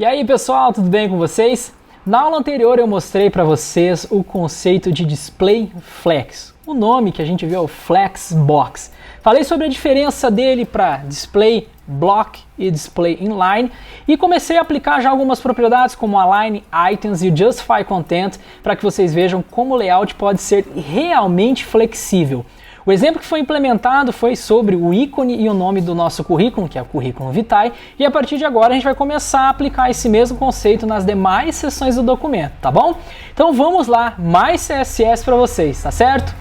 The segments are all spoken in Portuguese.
E aí pessoal, tudo bem com vocês? Na aula anterior eu mostrei para vocês o conceito de Display Flex. O nome que a gente viu é o Flexbox. Falei sobre a diferença dele para Display Block e Display Inline e comecei a aplicar já algumas propriedades como Align Items e o Justify Content para que vocês vejam como o layout pode ser realmente flexível. O exemplo que foi implementado foi sobre o ícone e o nome do nosso currículo, que é o Curriculum Vitae, e a partir de agora a gente vai começar a aplicar esse mesmo conceito nas demais seções do documento, tá bom? Então vamos lá, mais CSS para vocês, tá certo?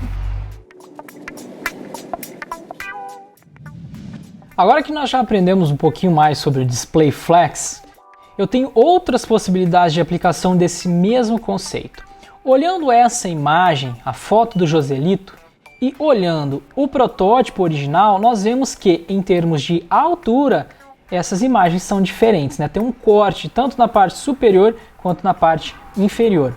Agora que nós já aprendemos um pouquinho mais sobre o Display Flex, eu tenho outras possibilidades de aplicação desse mesmo conceito. Olhando essa imagem, a foto do Joselito, e olhando o protótipo original, nós vemos que, em termos de altura, essas imagens são diferentes, né? Tem um corte tanto na parte superior quanto na parte inferior.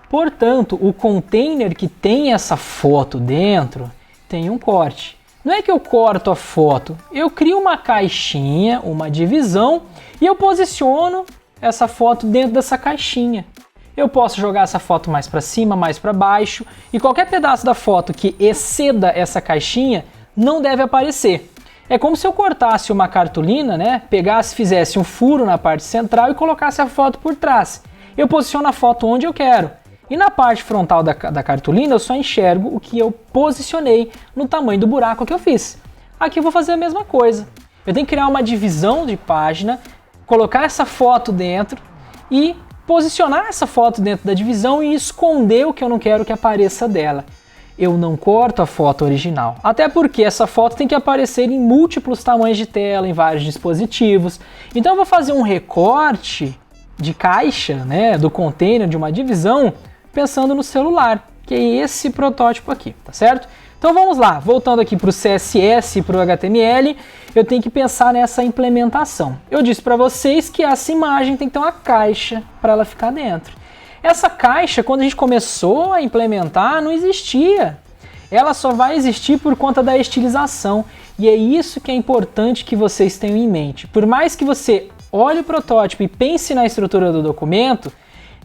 Portanto, o container que tem essa foto dentro tem um corte. Não é que eu corto a foto, eu crio uma caixinha, uma divisão, e eu posiciono essa foto dentro dessa caixinha. Eu posso jogar essa foto mais para cima, mais para baixo, e qualquer pedaço da foto que exceda essa caixinha não deve aparecer. É como se eu cortasse uma cartolina, né? Pegasse, fizesse um furo na parte central e colocasse a foto por trás. Eu posiciono a foto onde eu quero. E na parte frontal da cartolina eu só enxergo o que eu posicionei no tamanho do buraco que eu fiz. Aqui eu vou fazer a mesma coisa. Eu tenho que criar uma divisão de página, colocar essa foto dentro e posicionar essa foto dentro da divisão e esconder o que eu não quero que apareça dela. Eu não corto a foto original, até porque essa foto tem que aparecer em múltiplos tamanhos de tela, em vários dispositivos. Então eu vou fazer um recorte de caixa, né, do container de uma divisão, pensando no celular, que é esse protótipo aqui, tá certo? Então vamos lá, voltando aqui para o CSS e para o HTML, eu tenho que pensar nessa implementação. Eu disse para vocês que essa imagem tem que ter uma caixa para ela ficar dentro. Essa caixa, quando a gente começou a implementar, não existia. Ela só vai existir por conta da estilização. E é isso que é importante que vocês tenham em mente. Por mais que você olhe o protótipo e pense na estrutura do documento,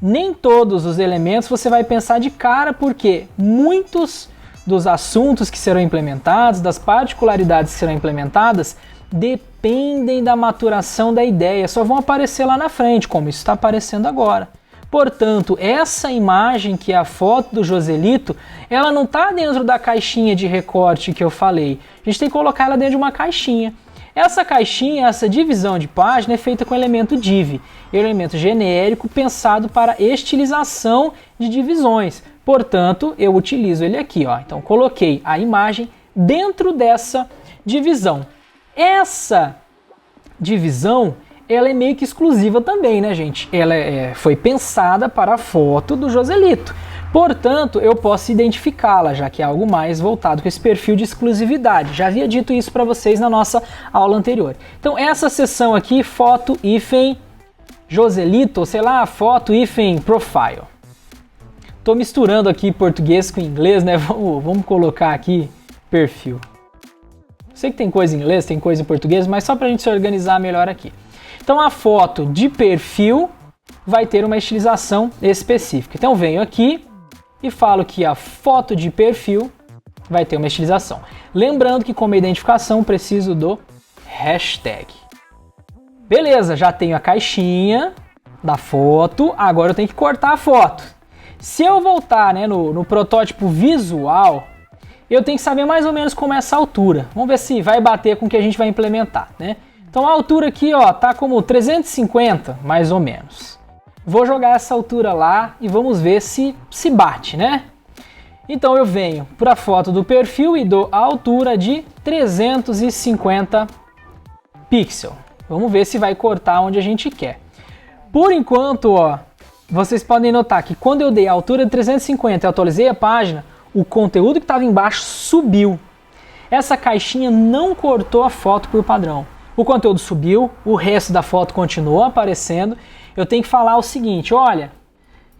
nem todos os elementos você vai pensar de cara, porque muitos dos assuntos que serão implementados, das particularidades que serão implementadas, dependem da maturação da ideia, só vão aparecer lá na frente, como isso está aparecendo agora. Portanto, essa imagem que é a foto do Joselito, ela não está dentro da caixinha de recorte que eu falei, a gente tem que colocar ela dentro de uma caixinha. Essa caixinha, essa divisão de página é feita com o elemento div, elemento genérico pensado para estilização de divisões. Portanto, eu utilizo ele aqui, ó. Então, coloquei a imagem dentro dessa divisão. Essa divisão, ela é meio que exclusiva também, né, gente? Ela foi pensada para a foto do Joselito. Portanto, eu posso identificá-la, já que é algo mais voltado com esse perfil de exclusividade. Já havia dito isso para vocês na nossa aula anterior. Então, essa seção aqui, foto hífen Joselito, ou sei lá, foto hífen profile. Estou misturando aqui português com inglês, né? Vamos colocar aqui perfil. Sei que tem coisa em inglês, tem coisa em português, mas só para a gente se organizar melhor aqui. Então a foto de perfil vai ter uma estilização específica. Então eu venho aqui e falo que a foto de perfil vai ter uma estilização. Lembrando que como identificação preciso do hashtag. Beleza, já tenho a caixinha da foto, agora eu tenho que cortar a foto. Se eu voltar, né, no protótipo visual, eu tenho que saber mais ou menos como é essa altura. Vamos ver se vai bater com o que a gente vai implementar, né? Então a altura aqui, ó, tá como 350, mais ou menos. Vou jogar essa altura lá e vamos ver se bate, né? Então eu venho para a foto do perfil e dou a altura de 350 pixels. Vamos ver se vai cortar onde a gente quer. Por enquanto, ó, vocês podem notar que quando eu dei a altura de 350 e atualizei a página, o conteúdo que estava embaixo subiu. Essa caixinha não cortou a foto por padrão. O conteúdo subiu, o resto da foto continuou aparecendo. Eu tenho que falar o seguinte, olha,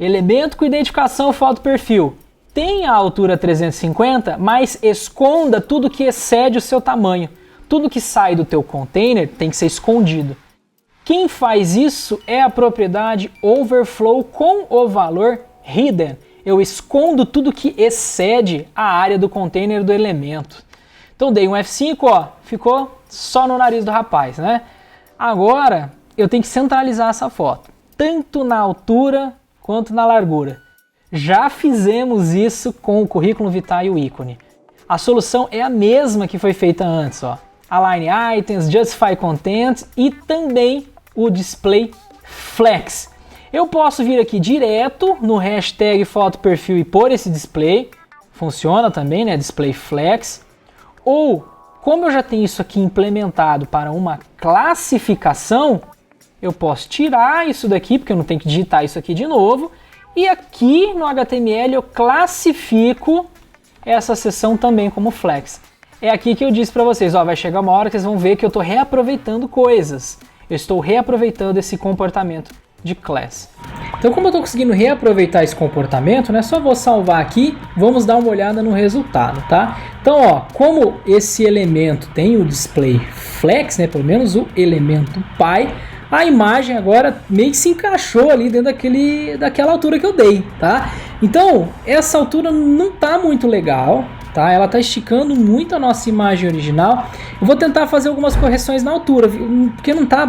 elemento com identificação foto perfil. Tem a altura 350, mas esconda tudo que excede o seu tamanho. Tudo que sai do teu container tem que ser escondido. Quem faz isso é a propriedade overflow com o valor hidden. Eu escondo tudo que excede a área do container do elemento. Então dei um F5, ó, ficou só no nariz do rapaz, né? Agora eu tenho que centralizar essa foto, tanto na altura quanto na largura. Já fizemos isso com o currículo vitae e o ícone. A solução é a mesma que foi feita antes, ó. Align items, justify content e também o display flex. Eu posso vir aqui direto no hashtag foto perfil e pôr esse display. Funciona também, né? Display flex. Ou, como eu já tenho isso aqui implementado para uma classificação, eu posso tirar isso daqui, porque eu não tenho que digitar isso aqui de novo. E aqui no HTML eu classifico essa seção também como flex. É aqui que eu disse para vocês, ó, vai chegar uma hora que vocês vão ver que eu estou reaproveitando coisas. Eu estou reaproveitando esse comportamento de class. Então, como eu estou conseguindo reaproveitar esse comportamento, né, só vou salvar aqui, vamos dar uma olhada no resultado, tá? Então, ó, como esse elemento tem o display flex, né, pelo menos o elemento pi, a imagem agora meio que se encaixou ali dentro daquela altura que eu dei, tá? Então, essa altura não tá muito legal, tá? Ela tá esticando muito a nossa imagem original. Eu vou tentar fazer algumas correções na altura, porque não tá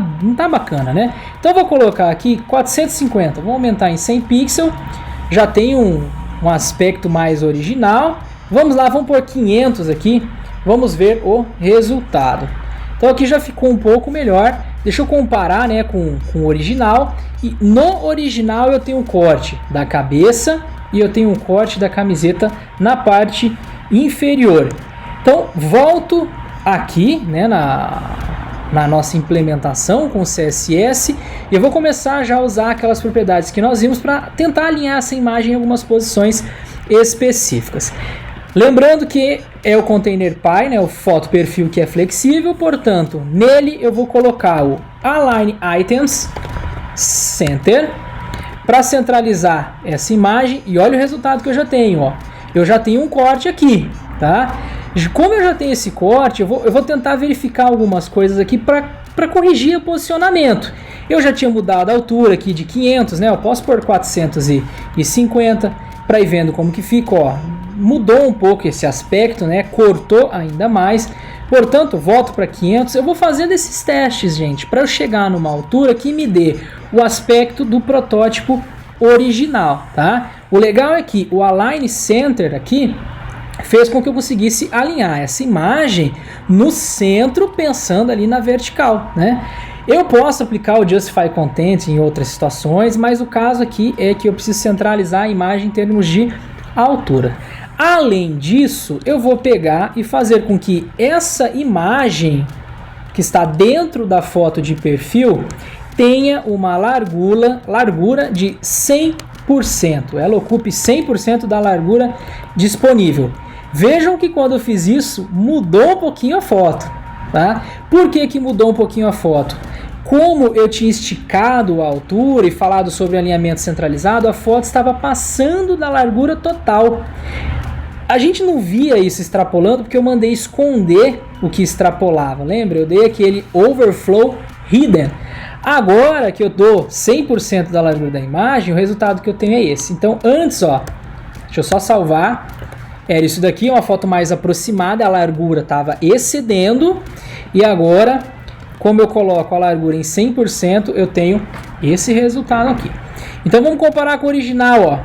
bacana, né? Então eu vou colocar aqui 450, vou aumentar em 100 pixels, já tem um aspecto mais original. Vamos lá, vamos por 500 aqui, vamos ver o resultado. Então aqui já ficou um pouco melhor. Deixa eu comparar, né, com o original. E no original eu tenho um corte da cabeça e eu tenho um corte da camiseta na parte inferior. Então volto aqui, né, na nossa implementação com o CSS e eu vou começar já a usar aquelas propriedades que nós vimos para tentar alinhar essa imagem em algumas posições específicas. Lembrando que é o container pi, né, o foto perfil que é flexível, portanto, nele eu vou colocar o align items center para centralizar essa imagem e olha o resultado que eu já tenho, ó. Eu já tenho um corte aqui, tá? Como eu já tenho esse corte, eu vou tentar verificar algumas coisas aqui para corrigir o posicionamento. Eu já tinha mudado a altura aqui de 500, né? Eu posso pôr 450 para ir vendo como que fica, ó. Mudou um pouco esse aspecto, né? Cortou ainda mais. Portanto, volto para 500. Eu vou fazendo esses testes, gente, para eu chegar numa altura que me dê o aspecto do protótipo original, tá? O legal é que o Align Center aqui fez com que eu conseguisse alinhar essa imagem no centro, pensando ali na vertical, né? Eu posso aplicar o Justify Content em outras situações, mas o caso aqui é que eu preciso centralizar a imagem em termos de altura. Além disso, eu vou pegar e fazer com que essa imagem que está dentro da foto de perfil tenha uma largura de 100%. Ela ocupe 100% da largura disponível. Vejam que quando eu fiz isso, mudou um pouquinho a foto. Tá? Por que mudou um pouquinho a foto? Como eu tinha esticado a altura e falado sobre alinhamento centralizado, a foto estava passando da largura total. A gente não via isso extrapolando porque eu mandei esconder o que extrapolava. Lembra? Eu dei aquele overflow hidden. Agora que eu dou 100% da largura da imagem, o resultado que eu tenho é esse. Então antes, ó, deixa eu só salvar. Era isso daqui, uma foto mais aproximada, a largura estava excedendo. E agora, como eu coloco a largura em 100%, eu tenho esse resultado aqui. Então vamos comparar com o original, ó.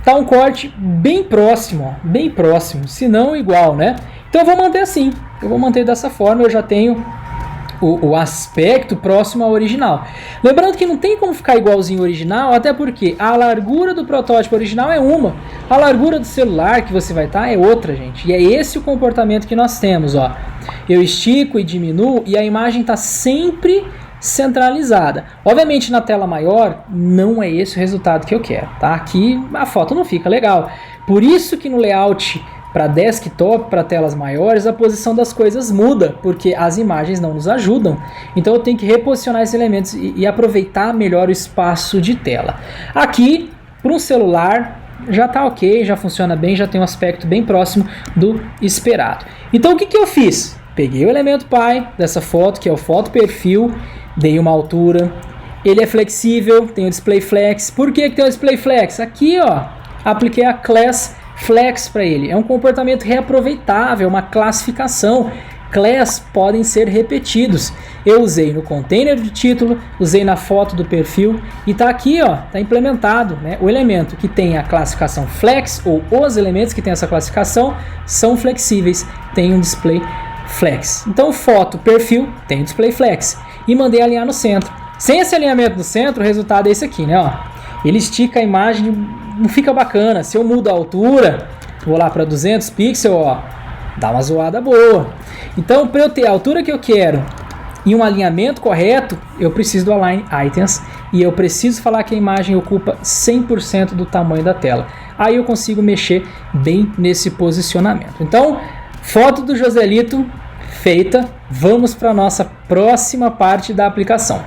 Tá um corte bem próximo, ó, bem próximo, se não igual, né? Então eu vou manter assim, eu vou manter dessa forma, eu já tenho o aspecto próximo ao original. Lembrando que não tem como ficar igualzinho ao original, até porque a largura do protótipo original é uma, a largura do celular que você vai estar é outra, gente. E é esse o comportamento que nós temos, ó. Eu estico e diminuo e a imagem está sempre centralizada. Obviamente na tela maior não é esse o resultado que eu quero, tá? Aqui a foto não fica legal. Por isso que no layout para desktop, para telas maiores, a posição das coisas muda, porque as imagens não nos ajudam. Então eu tenho que reposicionar esses elementos e aproveitar melhor o espaço de tela. Aqui, para um celular, já está ok, já funciona bem, já tem um aspecto bem próximo do esperado. Então o que eu fiz? peguei o elemento pai dessa foto, que é o foto perfil, dei uma altura. Ele é flexível, tem o display flex. Por que tem o display flex? Aqui, ó, apliquei a class flex para ele. É um comportamento reaproveitável, uma classificação. Class podem ser repetidos. Eu usei no container de título, usei na foto do perfil e tá aqui, ó, tá implementado, né? O elemento que tem a classificação flex, ou os elementos que tem essa classificação, são flexíveis, tem um display flex. Então, foto, perfil, tem um display flex. E mandei alinhar no centro. Sem esse alinhamento no centro, o resultado é esse aqui, né? Ó, ele estica a imagem, não fica bacana. Se eu mudo a altura, vou lá para 200 pixels, ó, dá uma zoada boa. Então, para eu ter a altura que eu quero e um alinhamento correto, eu preciso do Align Items e eu preciso falar que a imagem ocupa 100% do tamanho da tela. Aí eu consigo mexer bem nesse posicionamento. Então, foto do Joselito feita. Vamos para a nossa próxima parte da aplicação.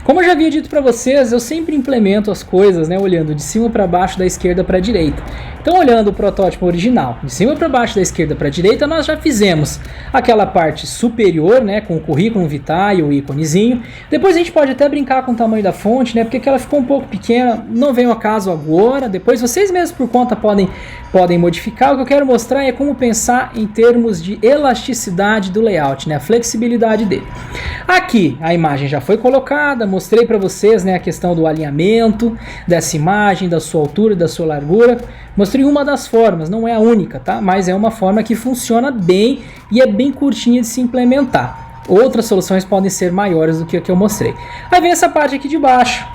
Como eu já havia dito para vocês, eu sempre implemento as coisas, né, olhando de cima para baixo, da esquerda para a direita. Então, olhando o protótipo original, de cima para baixo, da esquerda para a direita, nós já fizemos aquela parte superior, né, com o currículo vitae, o íconezinho. Depois a gente pode até brincar com o tamanho da fonte, né, porque ela ficou um pouco pequena, não vem ao caso agora. Depois vocês mesmos por conta podem modificar. O que eu quero mostrar é como pensar em termos de elasticidade do layout, né, a flexibilidade dele. Aqui a imagem já foi colocada, mostrei para vocês, né, a questão do alinhamento dessa imagem, da sua altura, da sua largura. Mostrei uma das formas, não é a única, tá? Mas é uma forma que funciona bem e é bem curtinha de se implementar. Outras soluções podem ser maiores do que a que eu mostrei. Aí vem essa parte aqui de baixo,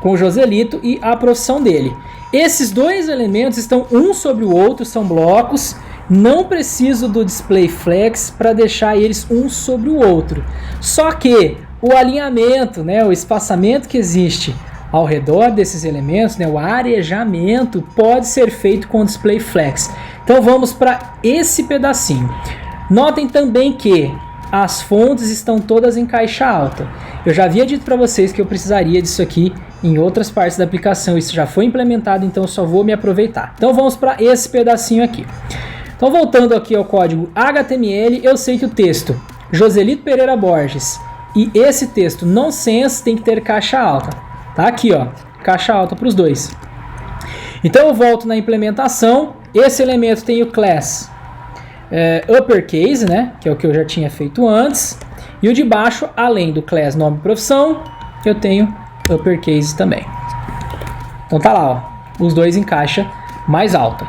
com o Joselito e a profissão dele. Esses dois elementos estão um sobre o outro, são blocos. Não preciso do display flex para deixar eles um sobre o outro. Só que o alinhamento, né, o espaçamento que existe ao redor desses elementos, né, o arejamento pode ser feito com o display flex. Então vamos para esse pedacinho. Notem também que as fontes estão todas em caixa alta. Eu já havia dito para vocês que eu precisaria disso aqui em outras partes da aplicação. Isso já foi implementado, então eu só vou me aproveitar. Então vamos para esse pedacinho aqui. Então, voltando aqui ao código HTML, eu sei que o texto Joselito Pereira Borges e esse texto nonsense tem que ter caixa alta. Tá aqui, ó, caixa alta para os dois. Então eu volto na implementação. Esse elemento tem o class uppercase, né, que é o que eu já tinha feito antes. E o de baixo, além do class nome e profissão, eu tenho uppercase também. Então tá lá, ó, os dois em caixa mais alta.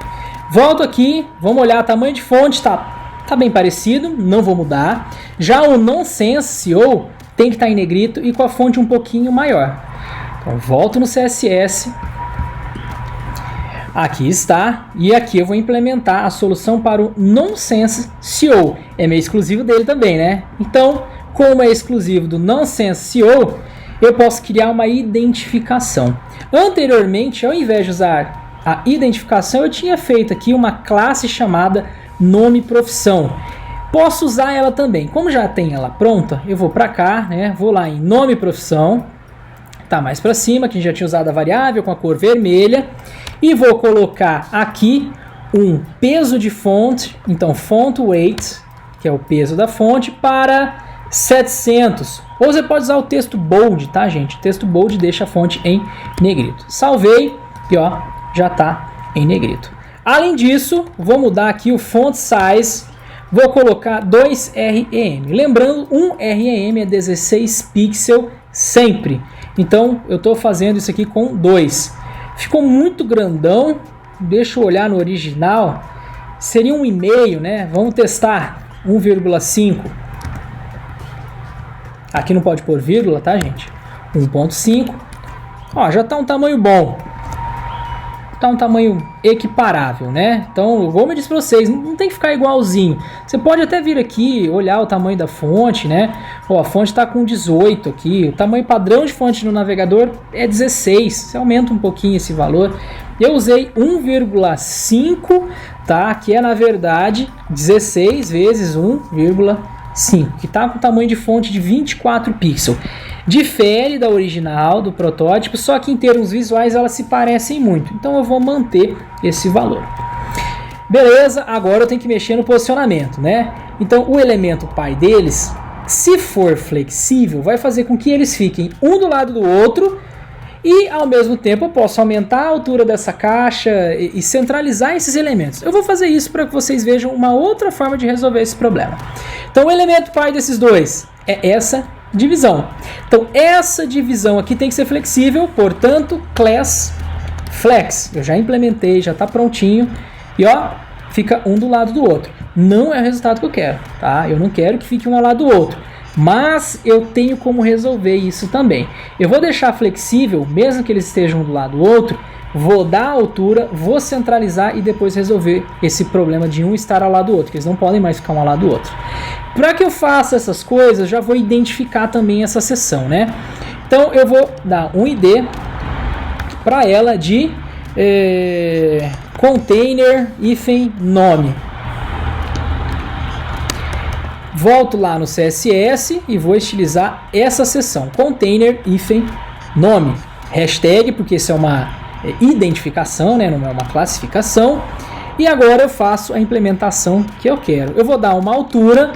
Volto aqui, vamos olhar o tamanho de fonte, tá bem parecido, não vou mudar. Já o nonsense SEO tem que estar em negrito e com a fonte um pouquinho maior. Então volto no CSS, aqui está, e aqui eu vou implementar a solução para o nonsense SEO. É meio exclusivo dele também, né? Então, como é exclusivo do nonsense SEO, eu posso criar uma identificação. Anteriormente, ao invés de usar a identificação, eu tinha feito aqui uma classe chamada nome profissão. Posso usar ela também. Como já tem ela pronta, eu vou para cá, né? Vou lá em nome profissão, tá mais para cima, que a gente já tinha usado a variável com a cor vermelha, e vou colocar aqui um peso de fonte, então font weight, que é o peso da fonte, para 700. Ou você pode usar o texto bold, tá, gente? O texto bold deixa a fonte em negrito. Salvei e ó, já está em negrito. Além disso, vou mudar aqui o font size, vou colocar 2 REM. Lembrando, 1 REM é 16 pixels sempre. Então, eu estou fazendo isso aqui com 2. Ficou muito grandão, deixa eu olhar no original, seria 1,5, né? Vamos testar 1,5. Aqui não pode pôr vírgula, tá, gente? 1,5. Ó, já está um tamanho bom. Tá um tamanho equiparável, né? Então, como eu disse para vocês, não tem que ficar igualzinho. Você pode até vir aqui, olhar o tamanho da fonte, né? Ó, a fonte está com 18 aqui. O tamanho padrão de fonte no navegador é 16. Você aumenta um pouquinho esse valor. Eu usei 1,5, tá? Que é, na verdade, 16 vezes 1,5, que tá com tamanho de fonte de 24 pixels. Difere da original, do protótipo, só que em termos visuais elas se parecem muito. Então eu vou manter esse valor. Beleza, agora eu tenho que mexer no posicionamento, né? Então o elemento pai deles, se for flexível, vai fazer com que eles fiquem um do lado do outro e ao mesmo tempo eu posso aumentar a altura dessa caixa e centralizar esses elementos. Eu vou fazer isso para que vocês vejam uma outra forma de resolver esse problema. Então o elemento pai desses dois é essa divisão. Então essa divisão aqui tem que ser flexível, portanto class flex. Eu já implementei, já está prontinho e ó, fica um do lado do outro. Não é o resultado que eu quero, tá? Eu não quero que fique um ao lado do outro, mas eu tenho como resolver isso também. Eu vou deixar flexível, mesmo que eles estejam um do lado do outro, vou dar a altura, vou centralizar e depois resolver esse problema de um estar ao lado do outro, que eles não podem mais ficar um ao lado do outro. Para que eu faça essas coisas, já vou identificar também essa seção, né? Então eu vou dar um ID para ela de container hífen nome. Volto lá no CSS e vou estilizar essa seção, container hífen nome. Hashtag, porque isso é uma identificação, né? Não é uma classificação. E agora eu faço a implementação que eu quero. Eu vou dar uma altura,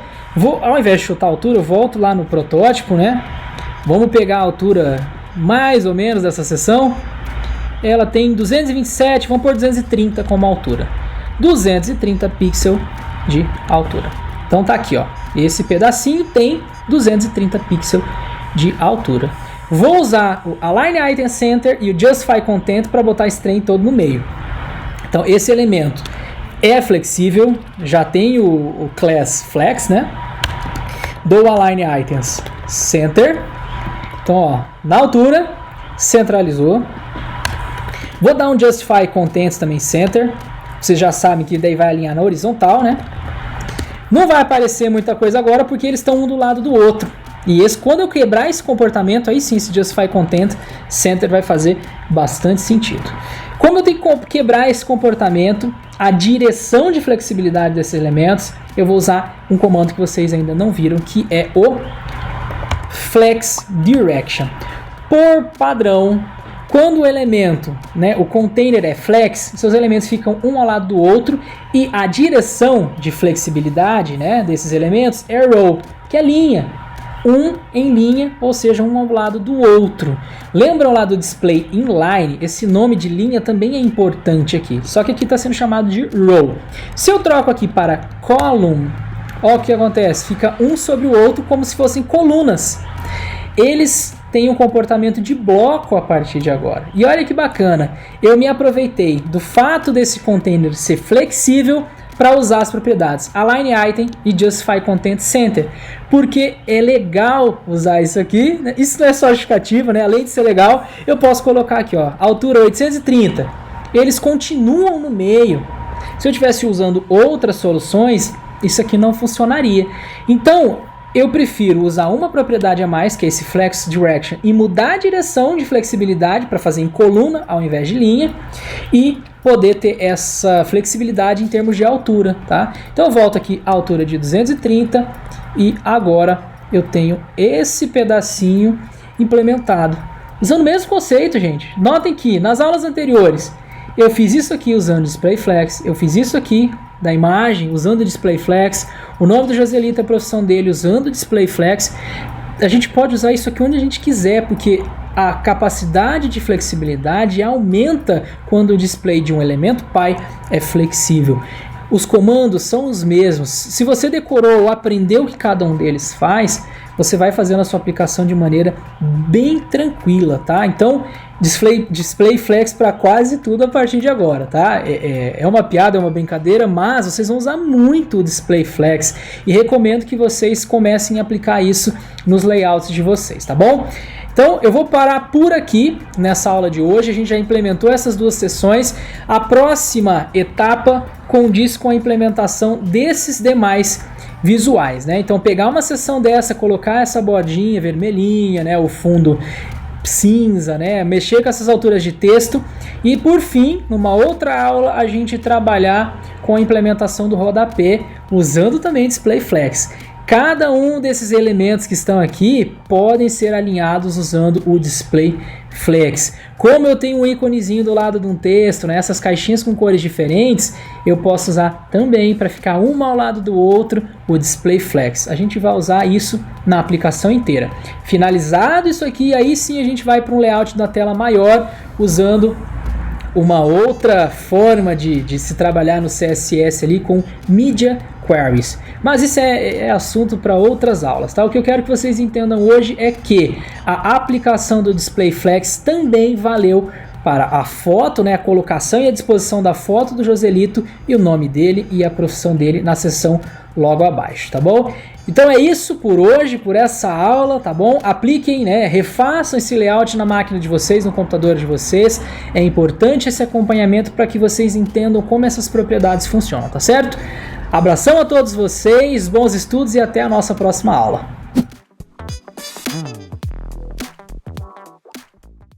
ao invés de chutar a altura, eu volto lá no protótipo, né? Vamos pegar a altura mais ou menos dessa seção. Ela tem 227, vamos pôr 230 como altura. 230 pixels de altura. Então tá aqui, ó. Esse pedacinho tem 230 pixels de altura. Vou usar o Align Item Center e o Justify Content para botar esse trem todo no meio. Então esse elemento é flexível, já tem o class flex, né? Dou Align Items Center. Então, ó, na altura, centralizou. Vou dar um Justify Contents também Center. Vocês já sabem que daí vai alinhar na horizontal, né? Não vai aparecer muita coisa agora porque eles estão um do lado do outro. E quando eu quebrar esse comportamento, aí sim esse Justify Content Center vai fazer bastante sentido. Como eu tenho que quebrar esse comportamento, a direção de flexibilidade desses elementos, eu vou usar um comando que vocês ainda não viram, que é o Flex Direction. Por padrão, quando o elemento, né, o container é flex, seus elementos ficam um ao lado do outro e a direção de flexibilidade, né, desses elementos é row, que é linha. Um em linha, ou seja, um ao lado do outro. Lembram lá do display inline? Esse nome de linha também é importante aqui, só que aqui está sendo chamado de row. Se eu troco aqui para column, olha o que acontece, fica um sobre o outro como se fossem colunas. Eles têm um comportamento de bloco a partir de agora. E olha que bacana, eu me aproveitei do fato desse container ser flexível para usar as propriedades Align Item e Justify Content Center, porque é legal usar isso aqui, né? Isso não é só justificativa, né? Além de ser legal, eu posso colocar aqui, ó, altura 830, eles continuam no meio. Se eu estivesse usando outras soluções, isso aqui não funcionaria. Então, eu prefiro usar uma propriedade a mais, que é esse Flex Direction, e mudar a direção de flexibilidade para fazer em coluna ao invés de linha, e poder ter essa flexibilidade em termos de altura, tá? Então eu volto aqui à altura de 230 e agora eu tenho esse pedacinho implementado. Usando o mesmo conceito, gente. Notem que nas aulas anteriores eu fiz isso aqui usando Display Flex, eu fiz isso aqui da imagem usando Display Flex, o nome do Joselito, a profissão dele usando Display Flex. A gente pode usar isso aqui onde a gente quiser, porque a capacidade de flexibilidade aumenta quando o display de um elemento pai é flexível. Os comandos são os mesmos. Se você decorou ou aprendeu o que cada um deles faz, você vai fazendo a sua aplicação de maneira bem tranquila, tá? Então, display flex para quase tudo a partir de agora, tá? É uma piada, é uma brincadeira, mas vocês vão usar muito o display flex e recomendo que vocês comecem a aplicar isso nos layouts de vocês, tá bom? Então eu vou parar por aqui nessa aula de hoje. A gente já implementou essas duas sessões. A próxima etapa condiz com a implementação desses demais visuais, né? Então pegar uma seção dessa, colocar essa bordinha vermelhinha, né, o fundo cinza, né, mexer com essas alturas de texto e por fim, numa outra aula, a gente trabalhar com a implementação do rodapé usando também Display Flex. Cada um desses elementos que estão aqui podem ser alinhados usando o Display Flex. Como eu tenho um íconezinho do lado de um texto, né, essas caixinhas com cores diferentes, eu posso usar também para ficar uma ao lado do outro o Display Flex. A gente vai usar isso na aplicação inteira. Finalizado isso aqui, aí sim a gente vai para um layout da tela maior usando uma outra forma de se trabalhar no CSS ali com Media Queries. Mas isso é assunto para outras aulas, tá? O que eu quero que vocês entendam hoje é que a aplicação do Display Flex também valeu para a foto, né, a colocação e a disposição da foto do Joselito e o nome dele e a profissão dele na seção logo abaixo, tá bom? Então é isso por hoje, por essa aula, tá bom? Apliquem, né, refaçam esse layout na máquina de vocês, no computador de vocês. É importante esse acompanhamento para que vocês entendam como essas propriedades funcionam, tá certo? Abração a todos vocês, bons estudos e até a nossa próxima aula.